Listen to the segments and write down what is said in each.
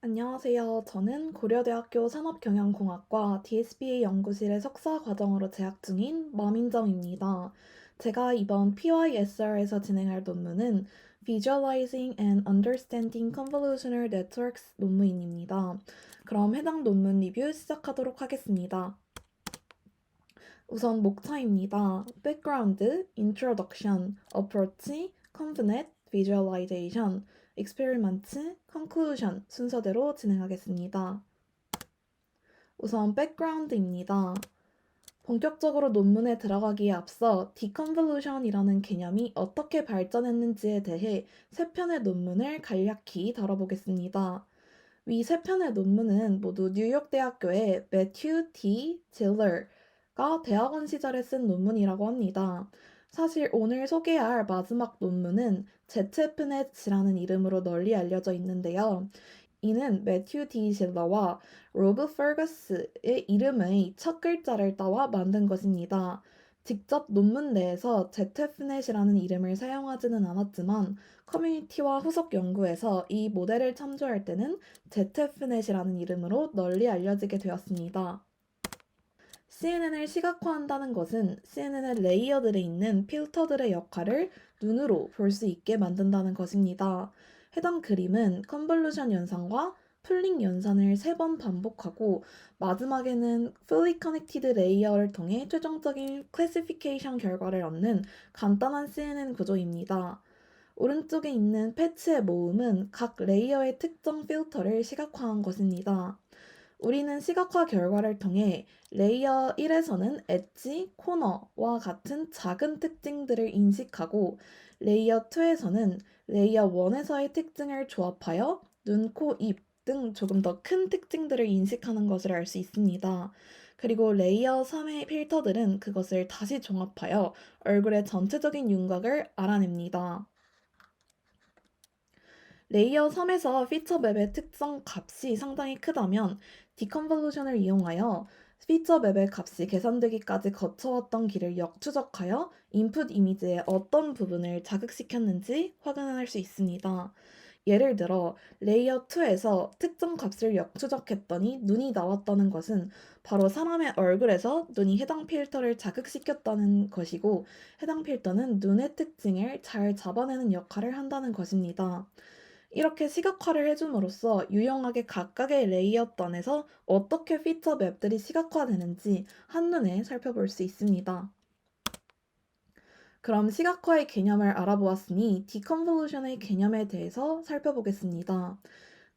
안녕하세요. 저는 고려대학교 산업경영공학과 DSBA 연구실의 석사 과정으로 재학 중인 마민정입니다. 제가 이번 PYSR에서 진행할 논문은 Visualizing and Understanding Convolutional Networks 논문입니다. 그럼 해당 논문 리뷰 시작하도록 하겠습니다. 우선 목차입니다. Background, Introduction, Approach, Convnet, Visualization, Experiments, Conclusion 순서대로 진행하겠습니다. 우선 background입니다. 본격적으로 논문에 들어가기에 앞서 deconvolution이라는 개념이 어떻게 발전했는지에 대해 세 편의 논문을 간략히 다뤄보겠습니다. 위 세 편의 논문은 모두 뉴욕대학교의 매튜 D. 질러가 대학원 시절에 쓴 논문이라고 합니다. 사실 오늘 소개할 마지막 논문은 ZFNet이라는 이름으로 널리 알려져 있는데요. 이는 매튜 D. 질러와 로브 퍼거스의 이름의 첫 글자를 따와 만든 것입니다. 직접 논문 내에서 ZFNet이라는 이름을 사용하지는 않았지만 커뮤니티와 후속 연구에서 이 모델을 참조할 때는 ZFNet이라는 이름으로 널리 알려지게 되었습니다. CNN을 시각화한다는 것은 CNN의 레이어들에 있는 필터들의 역할을 눈으로 볼 수 있게 만든다는 것입니다. 해당 그림은 컨볼루션 연산과 풀링 연산을 3번 반복하고 마지막에는 fully connected 레이어를 통해 최종적인 클래시피케이션 결과를 얻는 간단한 CNN 구조입니다. 오른쪽에 있는 패치의 모음은 각 레이어의 특정 필터를 시각화한 것입니다. 우리는 시각화 결과를 통해 레이어 1에서는 엣지, 코너와 같은 작은 특징들을 인식하고 레이어 2에서는 레이어 1에서의 특징을 조합하여 눈, 코, 입 등 조금 더 큰 특징들을 인식하는 것을 알 수 있습니다. 그리고 레이어 3의 필터들은 그것을 다시 종합하여 얼굴의 전체적인 윤곽을 알아냅니다. 레이어 3에서 피처맵의 특성 값이 상당히 크다면 디컨볼루션을 이용하여 피처맵의 값이 계산되기까지 거쳐왔던 길을 역추적하여 인풋 이미지의 어떤 부분을 자극시켰는지 확인할 수 있습니다. 예를 들어 레이어 2에서 특정 값을 역추적했더니 눈이 나왔다는 것은 바로 사람의 얼굴에서 눈이 해당 필터를 자극시켰다는 것이고 해당 필터는 눈의 특징을 잘 잡아내는 역할을 한다는 것입니다. 이렇게 시각화를 해줌으로써 유용하게 각각의 레이어단에서 어떻게 피처 맵들이 시각화되는지 한눈에 살펴볼 수 있습니다. 그럼 시각화의 개념을 알아보았으니 디컨볼루션의 개념에 대해서 살펴보겠습니다.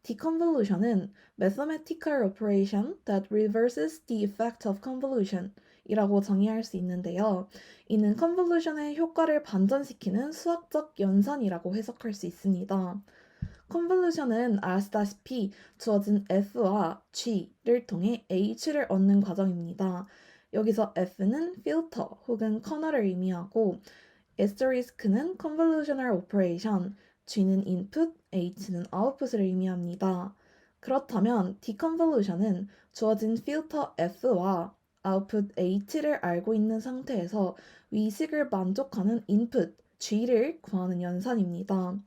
Deconvolution은 mathematical operation that reverses the effect of convolution 이라고 정의할 수 있는데요. 이는 컨볼루션의 효과를 반전시키는 수학적 연산이라고 해석할 수 있습니다. 컨볼루션은 아시다시피 주어진 f와 g를 통해 h를 얻는 과정입니다. 여기서 f는 필터 혹은 커널을 의미하고 asterisk는 convolutional operation, g는 input, h는 output을 의미합니다. 그렇다면 deconvolution은 주어진 필터 f와 output h를 알고 있는 상태에서 위식을 만족하는 input g를 구하는 연산입니다.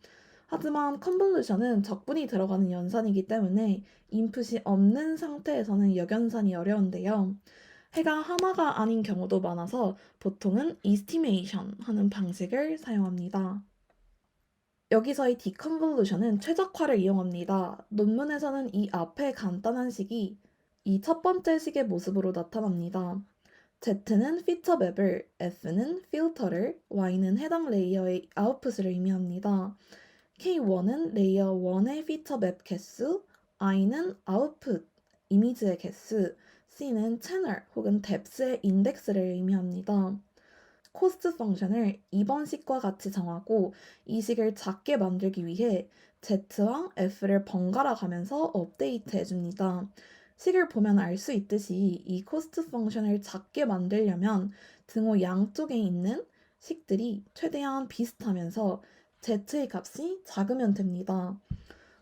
하지만 컨볼루션은 적분이 들어가는 연산이기 때문에 인풋이 없는 상태에서는 역연산이 어려운데요. 해가 하나가 아닌 경우도 많아서 보통은 estimation 하는 방식을 사용합니다. 여기서의 deconvolution은 최적화를 이용합니다. 논문에서는 이 앞의 간단한 식이 이 첫 번째 식의 모습으로 나타납니다. Z는 피처 맵을, F는 필터를, Y는 해당 레이어의 아웃풋을 의미합니다. K1은 레이어 1의 피처 맵 개수, I는 아웃풋, 이미지의 개수, C는 채널 혹은 뎁스의 인덱스를 의미합니다. 코스트 펑션을 2번 식과 같이 정하고 이 식을 작게 만들기 위해 Z와 F를 번갈아 가면서 업데이트 해줍니다. 식을 보면 알 수 있듯이 이 코스트 펑션을 작게 만들려면 등호 양쪽에 있는 식들이 최대한 비슷하면서 Z의 값이 작으면 됩니다.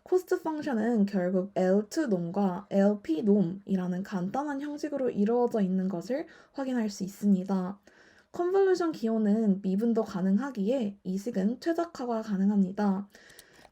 코스트 펑션은 결국 L2놈과 LP놈이라는 간단한 형식으로 이루어져 있는 것을 확인할 수 있습니다. 컨볼루션 기호는 미분도 가능하기에 이 식은 최적화가 가능합니다.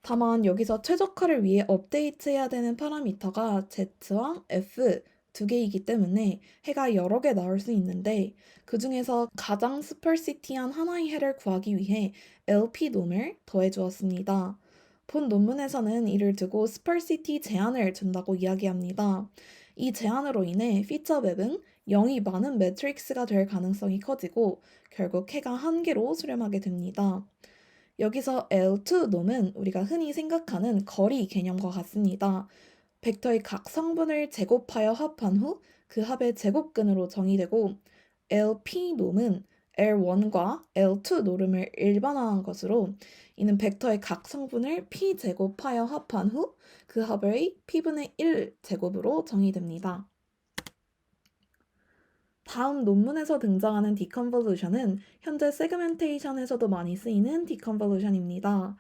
다만 여기서 최적화를 위해 업데이트해야 되는 파라미터가 Z와 F 두 개이기 때문에 해가 여러 개 나올 수 있는데 그 중에서 가장 스펄시티한 하나의 해를 구하기 위해 LP놈을 더해 주었습니다. 본 논문에서는 이를 두고 스펄시티 제한을 둔다고 이야기합니다. 이 제한으로 인해 피처 맵은 0이 많은 매트릭스가 될 가능성이 커지고 결국 해가 한 개로 수렴하게 됩니다. 여기서 L2놈은 우리가 흔히 생각하는 거리 개념과 같습니다. 벡터의 각 성분을 제곱하여 합한 후 그 합의 제곱근으로 정의되고 LP놈은 L1과 L2 노름을 일반화한 것으로 이는 벡터의 각 성분을 P 제곱하여 합한 후 그 합의 P분의 1 제곱으로 정의됩니다. 다음 논문에서 등장하는 디컨볼루션은 현재 세그멘테이션에서도 많이 쓰이는 디컨볼루션입니다.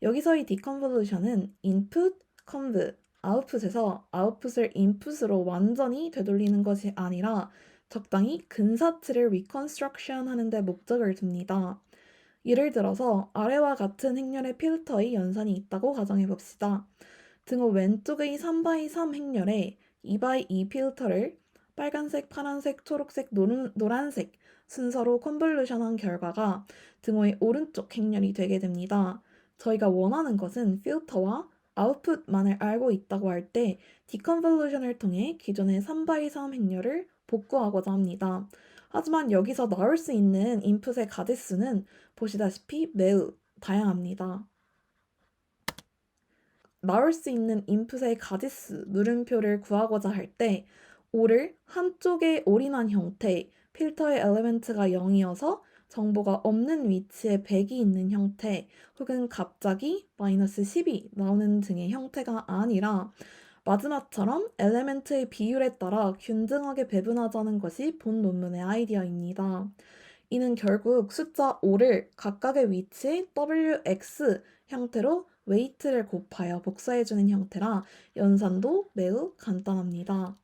여기서의 디컨볼루션은 input, conv, output에서 output을 input으로 완전히 되돌리는 것이 아니라 적당히 근사치를 reconstruction 하는 데 목적을 둡니다. 예를 들어서 아래와 같은 행렬의 필터의 연산이 있다고 가정해 봅시다. 등호 왼쪽의 3x3 행렬에 2x2 필터를 빨간색, 파란색, 초록색, 노란색 순서로 컨볼루션한 결과가 등호의 오른쪽 행렬이 되게 됩니다. 저희가 원하는 것은 필터와 아웃풋만을 알고 있다고 할 때 디컨볼루션을 통해 기존의 3x3 행렬을 복구하고자 합니다. 하지만 여기서 나올 수 있는 인풋의 가지수는 보시다시피 매우 다양합니다. 나올 수 있는 인풋의 가지수, 물음표를 구하고자 할 때 O를 한쪽에 올인한 형태, 필터의 엘리멘트가 0이어서 정보가 없는 위치에 100이 있는 형태, 혹은 갑자기 마이너스 10이 나오는 등의 형태가 아니라 마지막처럼 엘리멘트의 비율에 따라 균등하게 배분하자는 것이 본 논문의 아이디어입니다. 이는 결국 숫자 5를 각각의 위치에 WX 형태로 웨이트를 곱하여 복사해주는 형태라 연산도 매우 간단합니다.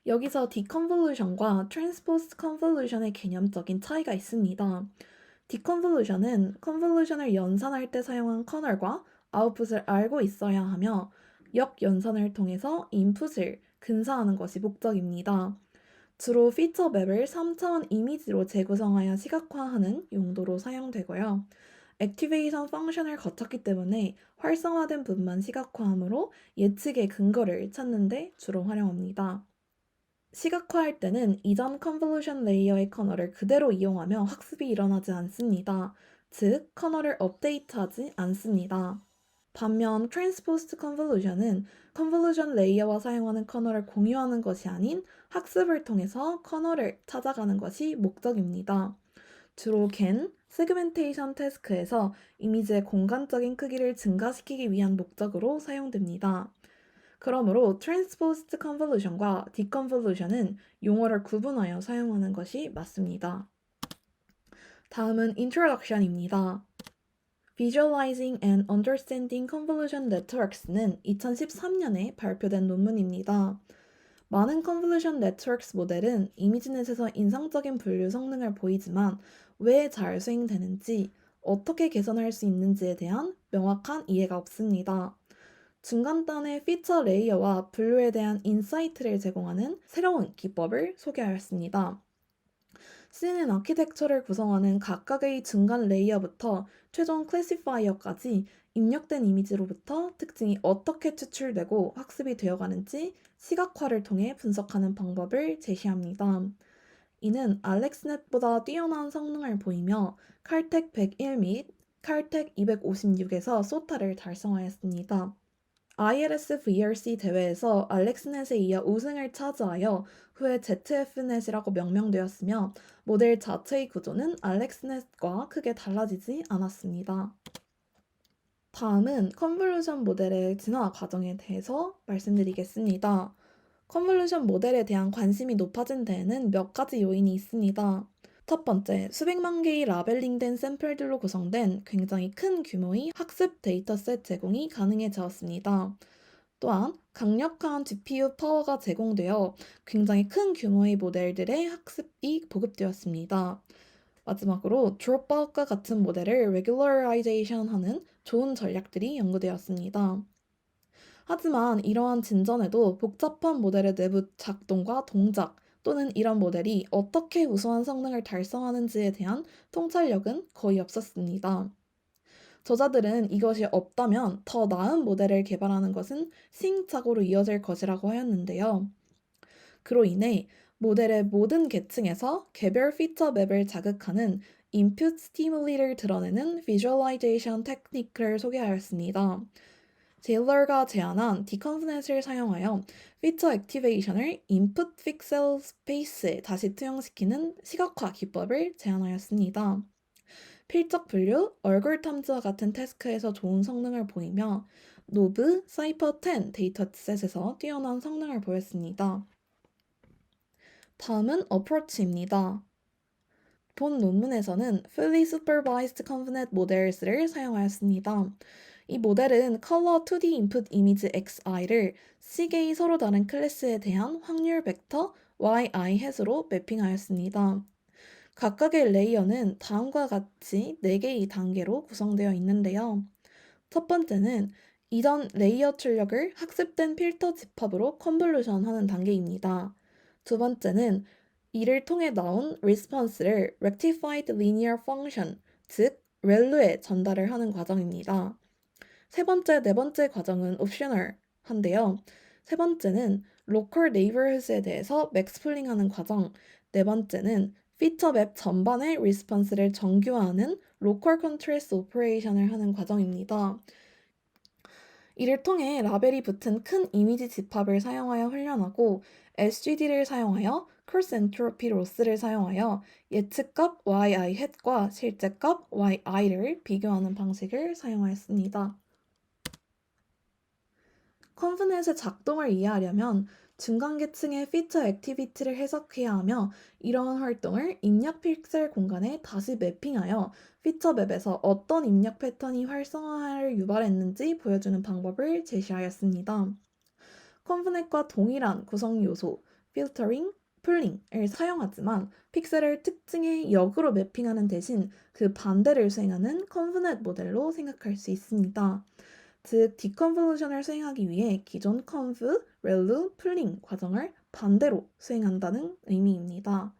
여기서 디컨볼루션과 트랜스포스 컨볼루션의 개념적인 차이가 있습니다. 디컨볼루션은 컨볼루션을 연산할 때 사용한 커널과 아웃풋을 알고 있어야 하며 역연산을 통해서 인풋을 근사하는 것이 목적입니다. 주로 피처 맵을 3차원 이미지로 재구성하여 시각화하는 용도로 사용되고요. 액티베이션 펑션을 거쳤기 때문에 활성화된 부분만 시각화하므로 예측의 근거를 찾는 데 주로 활용합니다. 시각화할 때는 이전 컨볼루션 레이어의 커널을 그대로 이용하며 학습이 일어나지 않습니다. 즉, 커널을 업데이트하지 않습니다. 반면 트랜스포스트 컨볼루션은 컨볼루션 레이어와 사용하는 커널을 공유하는 것이 아닌 학습을 통해서 커널을 찾아가는 것이 목적입니다. 주로 GAN, 세그멘테이션 태스크에서 이미지의 공간적인 크기를 증가시키기 위한 목적으로 사용됩니다. 그러므로 트랜스포스트 컨볼루션과 디컨볼루션은 용어를 구분하여 사용하는 것이 맞습니다. 다음은 Introduction입니다. Visualizing and Understanding Convolution Networks는 2013년에 발표된 논문입니다. 많은 Convolution Networks 모델은 이미지넷에서 인상적인 분류 성능을 보이지만 왜 잘 수행되는지, 어떻게 개선할 수 있는지에 대한 명확한 이해가 없습니다. 중간단의 피처 레이어와 분류에 대한 인사이트를 제공하는 새로운 기법을 소개하였습니다. CNN 아키텍처를 구성하는 각각의 중간 레이어부터 최종 클래시파이어까지 입력된 이미지로부터 특징이 어떻게 추출되고 학습이 되어가는지 시각화를 통해 분석하는 방법을 제시합니다. 이는 알렉스넷보다 뛰어난 성능을 보이며 칼텍 101 및 칼텍 256에서 소타를 달성하였습니다. ILS VRC 대회에서 알렉스넷에 이어 우승을 차지하여 후에 ZF넷이라고 명명되었으며 모델 자체의 구조는 알렉스넷과 크게 달라지지 않았습니다. 다음은 컨볼루션 모델의 진화 과정에 대해서 말씀드리겠습니다. 컨볼루션 모델에 대한 관심이 높아진 데에는 몇 가지 요인이 있습니다. 첫 번째, 수백만 개의 라벨링된 샘플들로 구성된 굉장히 큰 규모의 학습 데이터셋 제공이 가능해졌습니다. 또한 강력한 GPU 파워가 제공되어 굉장히 큰 규모의 모델들의 학습이 보급되었습니다. 마지막으로 dropout과 같은 모델을 regularization 하는 좋은 전략들이 연구되었습니다. 하지만 이러한 진전에도 복잡한 모델의 내부 작동과 동작 또는 이런 모델이 어떻게 우수한 성능을 달성하는지에 대한 통찰력은 거의 없었습니다. 저자들은 이것이 없다면 더 나은 모델을 개발하는 것은 시행착오로 이어질 것이라고 하였는데요. 그로 인해 모델의 모든 계층에서 개별 피처 맵을 자극하는 input stimul이를 드러내는 visualization 테크닉을 소개하였습니다. 제일러가 제안한 디컨브넷을 사용하여 피처 액티베이션을 인풋 픽셀 스페이스에 다시 투영시키는 시각화 기법을 제안하였습니다. 필적 분류, 얼굴 탐지와 같은 태스크에서 좋은 성능을 보이며 노브, 사이퍼 10 데이터셋에서 뛰어난 성능을 보였습니다. 다음은 어프로치입니다. 본 논문에서는 Fully Supervised Convnet Models를 사용하였습니다. 이 모델은 컬러 2D 인풋 이미지 XI를 C개의 서로 다른 클래스에 대한 확률 벡터 YI 햇으로 매핑하였습니다. 각각의 레이어는 다음과 같이 4개의 단계로 구성되어 있는데요. 첫 번째는 이전 레이어 출력을 학습된 필터 집합으로 컨볼루션하는 단계입니다. 두 번째는 이를 통해 나온 리스폰스를 rectified linear function, 즉 렐루에 전달을 하는 과정입니다. 세 번째, 네 번째 과정은 옵셔널한데요. 세 번째는 local neighborhoods에 대해서 맥스플링하는 과정, 네 번째는 피처 맵 전반의 리스폰스를 정규화하는 local contrast operation을 하는 과정입니다. 이를 통해 라벨이 붙은 큰 이미지 집합을 사용하여 훈련하고 SGD를 사용하여 크로스 엔트로피 로스를 사용하여 예측값 yi 햇과 실제값 yi를 비교하는 방식을 사용하였습니다. 컨브넷의 작동을 이해하려면 중간계층의 피처 액티비티를 해석해야 하며 이러한 활동을 입력 픽셀 공간에 다시 매핑하여 피처 맵에서 어떤 입력 패턴이 활성화를 유발했는지 보여주는 방법을 제시하였습니다. 컨브넷과 동일한 구성 요소, 필터링, 풀링을 사용하지만 픽셀을 특징의 역으로 매핑하는 대신 그 반대를 수행하는 컨브넷 모델로 생각할 수 있습니다. 즉, 디컨볼루션을 수행하기 위해 기존 컨브, 렐루, 풀링 과정을 반대로 수행한다는 의미입니다.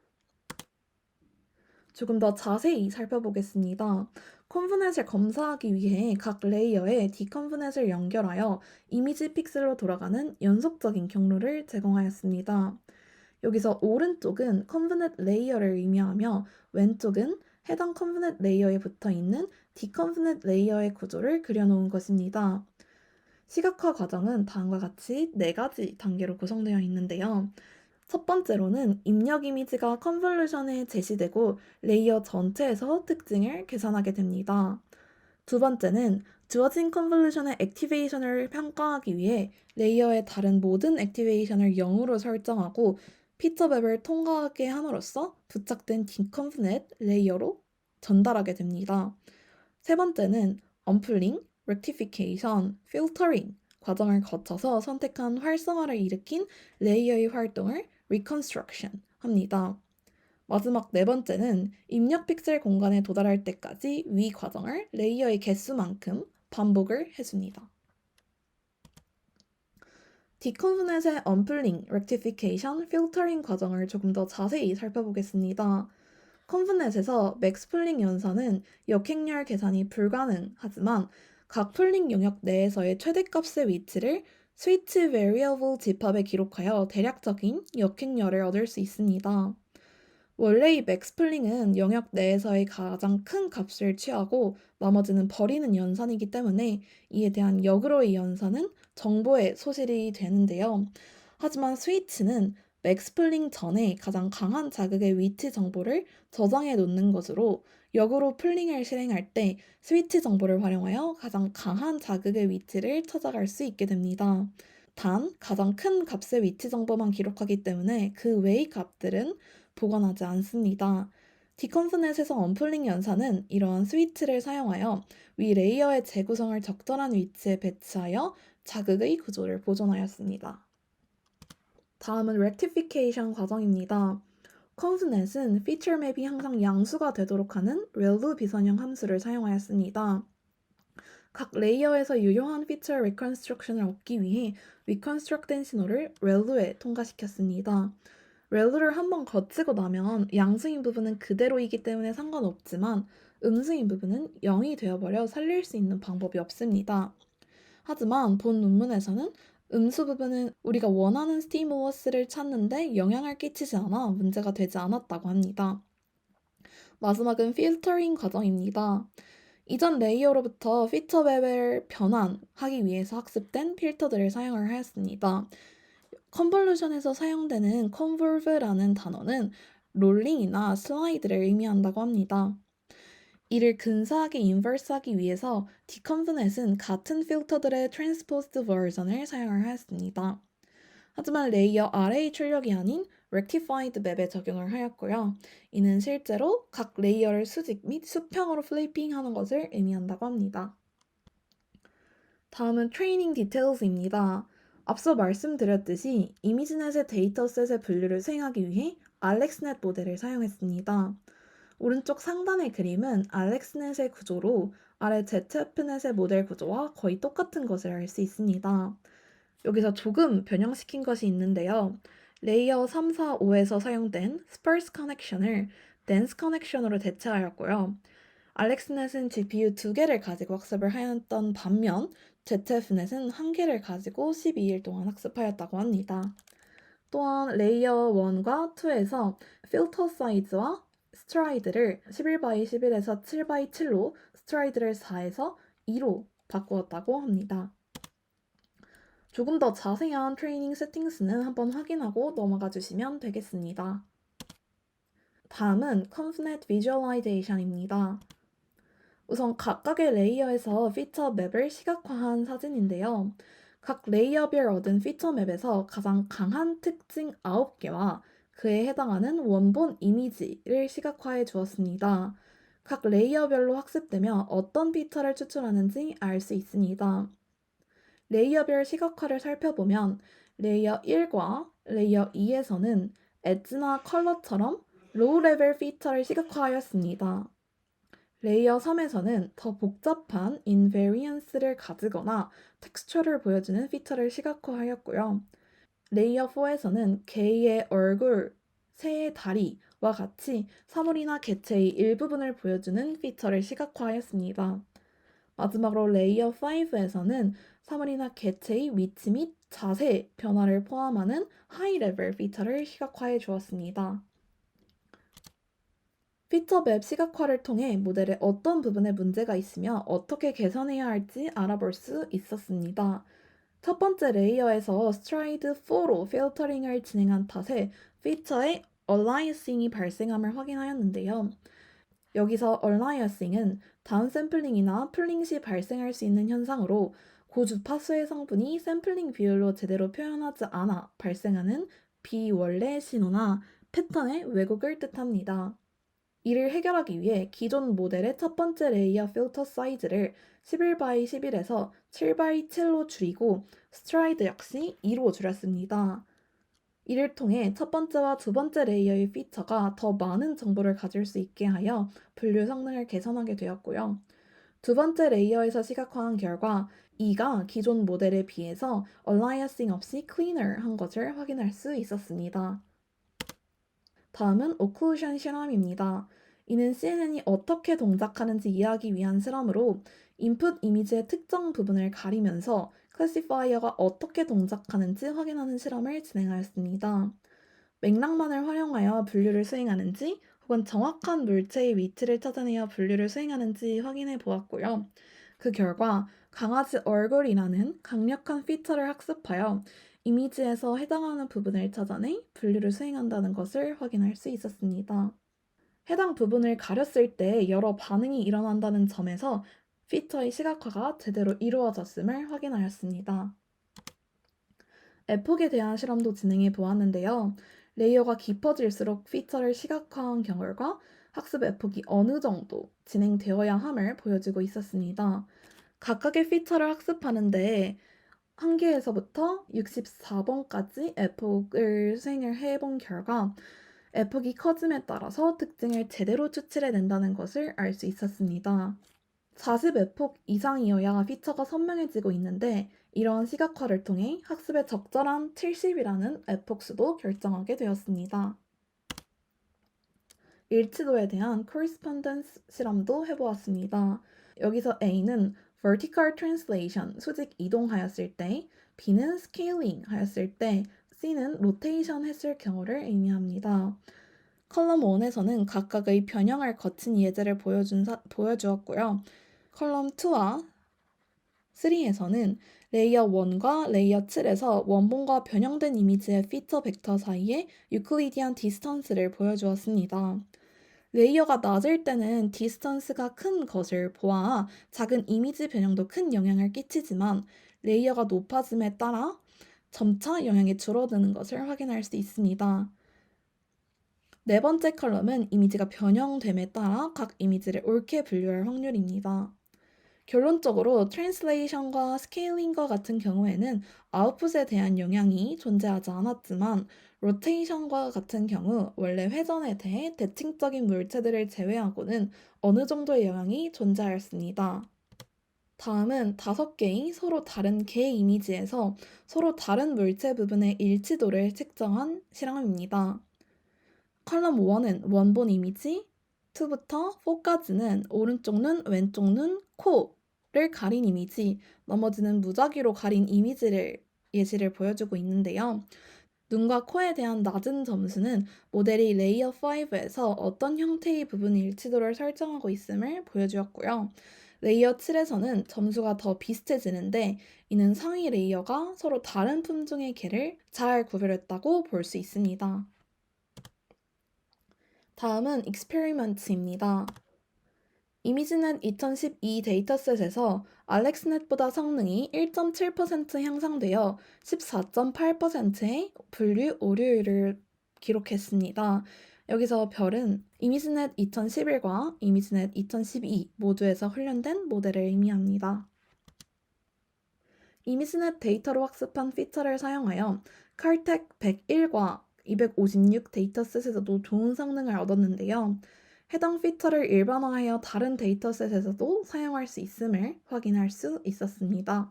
조금 더 자세히 살펴보겠습니다. 컨브넷을 검사하기 위해 각 레이어에 디컨브넷을 연결하여 이미지 픽셀로 돌아가는 연속적인 경로를 제공하였습니다. 여기서 오른쪽은 컨브넷 레이어를 의미하며 왼쪽은 해당 컨브넷 레이어에 붙어 있는 디컨브넷 레이어의 구조를 그려놓은 것입니다. 시각화 과정은 다음과 같이 4가지 단계로 구성되어 있는데요. 첫 번째로는 입력 이미지가 컨볼루션에 제시되고 레이어 전체에서 특징을 계산하게 됩니다. 두 번째는 주어진 컨볼루션의 액티베이션을 평가하기 위해 레이어의 다른 모든 액티베이션을 0으로 설정하고 피처 맵을 통과하게 함으로써 부착된 디컨브넷 레이어로 전달하게 됩니다. 세 번째는 언플링, 렉티피케이션, 필터링 과정을 거쳐서 선택한 활성화를 일으킨 레이어의 활동을 reconstruction 합니다. 마지막 네 번째는 입력 픽셀 공간에 도달할 때까지 위 과정을 레이어의 개수만큼 반복을 해줍니다. 디컨브넷의 언플링, 렉티피케이션, 필터링 과정을 조금 더 자세히 살펴보겠습니다. 컨브넷에서 맥스플링 연산은 역행렬 계산이 불가능하지만 각 플링 영역 내에서의 최대값의 위치를 스위치 베리어블 집합에 기록하여 대략적인 역행렬을 얻을 수 있습니다. 원래 이 맥스플링은 영역 내에서의 가장 큰 값을 취하고 나머지는 버리는 연산이기 때문에 이에 대한 역으로의 연산은 정보의 소실이 되는데요. 하지만 스위치는 맥스플링 전에 가장 강한 자극의 위치 정보를 저장해 놓는 것으로 역으로 플링을 실행할 때 스위치 정보를 활용하여 가장 강한 자극의 위치를 찾아갈 수 있게 됩니다. 단, 가장 큰 값의 위치 정보만 기록하기 때문에 그 외의 값들은 보관하지 않습니다. 디컨브넷에서 언플링 연산은 이러한 스위치를 사용하여 위 레이어의 재구성을 적절한 위치에 배치하여 자극의 구조를 보존하였습니다. 다음은 렉티피케이션 과정입니다. 컨브넷은 피처 맵이 항상 양수가 되도록 하는 렐루 비선형 함수를 사용하였습니다. 각 레이어에서 유효한 피처 리컨스트럭션을 얻기 위해 리컨스트럭된 신호를 렐루에 통과시켰습니다. 렐루를 한번 거치고 나면 양수인 부분은 그대로이기 때문에 상관없지만 음수인 부분은 0이 되어버려 살릴 수 있는 방법이 없습니다. 하지만 본 논문에서는 음수 부분은 우리가 원하는 스티무러스를 찾는데 영향을 끼치지 않아 문제가 되지 않았다고 합니다. 마지막은 필터링 과정입니다. 이전 레이어로부터 피처 맵을 변환하기 위해서 학습된 필터들을 사용을 하였습니다. 컨볼루션에서 사용되는 컨볼브라는 단어는 롤링이나 슬라이드를 의미한다고 합니다. 이를 근사하게 인버스하기 위해서 디컨브넷은 같은 필터들의 트랜스포즈드 버전을 사용을 하였습니다. 하지만 레이어 아래의 출력이 아닌 rectified 맵에 적용을 하였고요. 이는 실제로 각 레이어를 수직 및 수평으로 플리핑하는 것을 의미한다고 합니다. 다음은 트레이닝 디테일즈입니다. 앞서 말씀드렸듯이 이미지넷의 데이터셋의 분류를 수행하기 위해 알렉스넷 모델을 사용했습니다. 오른쪽 상단의 그림은 알렉스넷의 구조로 아래 ZF넷의 모델 구조와 거의 똑같은 것을 알 수 있습니다. 여기서 조금 변형시킨 것이 있는데요. 레이어 3, 4, 5에서 사용된 스펄스 커넥션을 덴스 커넥션으로 대체하였고요. 알렉스넷은 GPU 2개를 가지고 학습을 하였던 반면 ZF넷은 1개를 가지고 12일 동안 학습하였다고 합니다. 또한 레이어 1과 2에서 필터 사이즈와 스트라이드를 11x11에서 7x7로 스트라이드를 4에서 2로 바꾸었다고 합니다. 조금 더 자세한 트레이닝 세팅스는 한번 확인하고 넘어가 주시면 되겠습니다. 다음은 컨브넷 비주얼라이제이션입니다. 우선 각각의 레이어에서 피처 맵을 시각화한 사진인데요. 각 레이어별 얻은 피처 맵에서 가장 강한 특징 9개와 그에 해당하는 원본 이미지를 시각화해 주었습니다. 각 레이어별로 학습되며 어떤 피처를 추출하는지 알 수 있습니다. 레이어별 시각화를 살펴보면 레이어 1과 레이어 2에서는 엣지나 컬러처럼 로우 레벨 피처를 시각화하였습니다. 레이어 3에서는 더 복잡한 인베리언스를 가지거나 텍스처를 보여주는 피처를 시각화하였고요. 레이어 4에서는 개의 얼굴, 새의 다리와 같이 사물이나 개체의 일부분을 보여주는 피처를 시각화하였습니다. 마지막으로 레이어 5에서는 사물이나 개체의 위치 및 자세 변화를 포함하는 하이 레벨 피처를 시각화해 주었습니다. 피처 맵 시각화를 통해 모델의 어떤 부분에 문제가 있으며 어떻게 개선해야 할지 알아볼 수 있었습니다. 첫 번째 레이어에서 스트라이드 4로 필터링을 진행한 탓에 피처의 얼라이어싱이 발생함을 확인하였는데요. 여기서 얼라이어싱은 다운샘플링이나 플링 시 발생할 수 있는 현상으로 고주파수의 성분이 샘플링 비율로 제대로 표현하지 않아 발생하는 비원래 신호나 패턴의 왜곡을 뜻합니다. 이를 해결하기 위해 기존 모델의 첫 번째 레이어 필터 사이즈를 11x11에서 7x7로 줄이고 스트라이드 역시 2로 줄였습니다. 이를 통해 첫 번째와 두 번째 레이어의 피처가 더 많은 정보를 가질 수 있게 하여 분류 성능을 개선하게 되었고요. 두 번째 레이어에서 시각화한 결과 이가 기존 모델에 비해서 얼라이어싱 없이 클리너한 것을 확인할 수 있었습니다. 다음은 오클루션 실험입니다. 이는 CNN이 어떻게 동작하는지 이해하기 위한 실험으로 인풋 이미지의 특정 부분을 가리면서 클래시파이어가 어떻게 동작하는지 확인하는 실험을 진행하였습니다. 맥락만을 활용하여 분류를 수행하는지 혹은 정확한 물체의 위치를 찾아내어 분류를 수행하는지 확인해 보았고요. 그 결과 강아지 얼굴이라는 강력한 피처를 학습하여 이미지에서 해당하는 부분을 찾아내 분류를 수행한다는 것을 확인할 수 있었습니다. 해당 부분을 가렸을 때 여러 반응이 일어난다는 점에서 피처의 시각화가 제대로 이루어졌음을 확인하였습니다. 에폭에 대한 실험도 진행해 보았는데요. 레이어가 깊어질수록 피처를 시각화한 결과 학습 에폭이 어느 정도 진행되어야 함을 보여주고 있었습니다. 각각의 피처를 학습하는데 1개에서부터 64번까지 에폭을 수행을 해본 결과 에폭이 커짐에 따라서 특징을 제대로 추출해낸다는 것을 알 수 있었습니다. 40에폭 이상이어야 피처가 선명해지고 있는데 이러한 시각화를 통해 학습에 적절한 70이라는 에폭 수도 결정하게 되었습니다. 일치도에 대한 correspondence 실험도 해보았습니다. 여기서 A는 vertical translation, 수직 이동하였을 때, B는 scaling 하였을 때, C는 rotation 했을 경우를 의미합니다. 컬럼 1에서는 각각의 변형을 거친 예제를 보여주었고요. 컬럼 2와 3에서는 레이어 1과 레이어 7에서 원본과 변형된 이미지의 피처 벡터 사이의 유클리디안 디스턴스를 보여주었습니다. 레이어가 낮을 때는 디스턴스가 큰 것을 보아 작은 이미지 변형도 큰 영향을 끼치지만 레이어가 높아짐에 따라 점차 영향이 줄어드는 것을 확인할 수 있습니다. 네 번째 컬럼은 이미지가 변형됨에 따라 각 이미지를 옳게 분류할 확률입니다. 결론적으로 트랜슬레이션과 스케일링과 같은 경우에는 아웃풋에 대한 영향이 존재하지 않았지만 로테이션과 같은 경우 원래 회전에 대해 대칭적인 물체들을 제외하고는 어느 정도의 영향이 존재하였습니다. 다음은 5개의 서로 다른 개 이미지에서 서로 다른 물체 부분의 일치도를 측정한 실험입니다. 컬럼 1은 원본 이미지, 2부터 4까지는 오른쪽 눈, 왼쪽 눈, 코를 가린 이미지, 나머지는 무작위로 가린 이미지를 예시를 보여주고 있는데요. 눈과 코에 대한 낮은 점수는 모델이 레이어 5에서 어떤 형태의 부분 일치도를 설정하고 있음을 보여주었고요. 레이어 7에서는 점수가 더 비슷해지는데 이는 상위 레이어가 서로 다른 품종의 개를 잘 구별했다고 볼 수 있습니다. 다음은 experiments입니다. 이미지넷 2012 데이터셋에서 알렉스넷보다 성능이 1.7% 향상되어 14.8%의 분류 오류율을 기록했습니다. 여기서 별은 이미지넷 2011과 이미지넷 2012 모두에서 훈련된 모델을 의미합니다. 이미지넷 데이터로 학습한 피처를 사용하여 칼텍 101과 256 데이터셋에서도 좋은 성능을 얻었는데요. 해당 피처를 일반화하여 다른 데이터셋에서도 사용할 수 있음을 확인할 수 있었습니다.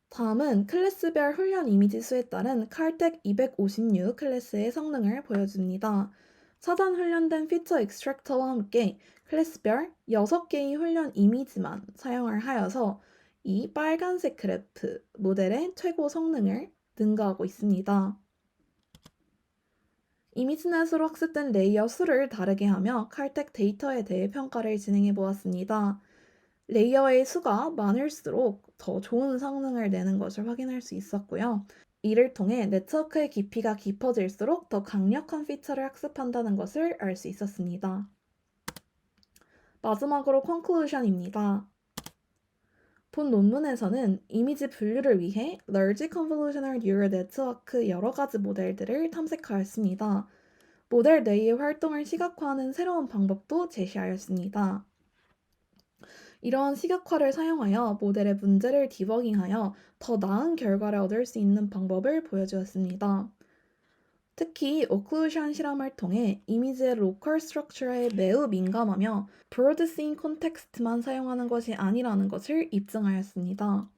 다음은 클래스별 훈련 이미지 수에 따른 칼텍 256 클래스의 성능을 보여줍니다. 사전 훈련된 피처 익스트랙터와 함께 클래스별 6개의 훈련 이미지만 사용을 하여서 이 빨간색 그래프 모델의 최고 성능을 능가하고 있습니다. 이미지넷으로 학습된 레이어 수를 다르게 하며 칼텍 데이터에 대해 평가를 진행해 보았습니다. 레이어의 수가 많을수록 더 좋은 성능을 내는 것을 확인할 수 있었고요. 이를 통해 네트워크의 깊이가 깊어질수록 더 강력한 피처를 학습한다는 것을 알 수 있었습니다. 마지막으로 컨클루션입니다. 본 논문에서는 이미지 분류를 위해 Large Convolutional Neural Network 여러 가지 모델들을 탐색하였습니다. 모델 내의 활동을 시각화하는 새로운 방법도 제시하였습니다. 이러한 시각화를 사용하여 모델의 문제를 디버깅하여 더 나은 결과를 얻을 수 있는 방법을 보여주었습니다. 특히 오클루션 실험을 통해 이미지의 로컬 스트럭처에 매우 민감하며 브로드 씬 콘텍스트만 사용하는 것이 아니라는 것을 입증하였습니다.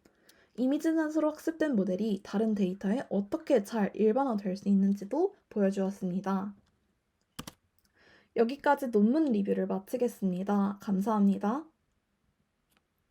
이미지넷으로 학습된 모델이 다른 데이터에 어떻게 잘 일반화될 수 있는지도 보여주었습니다. 여기까지 논문 리뷰를 마치겠습니다. 감사합니다.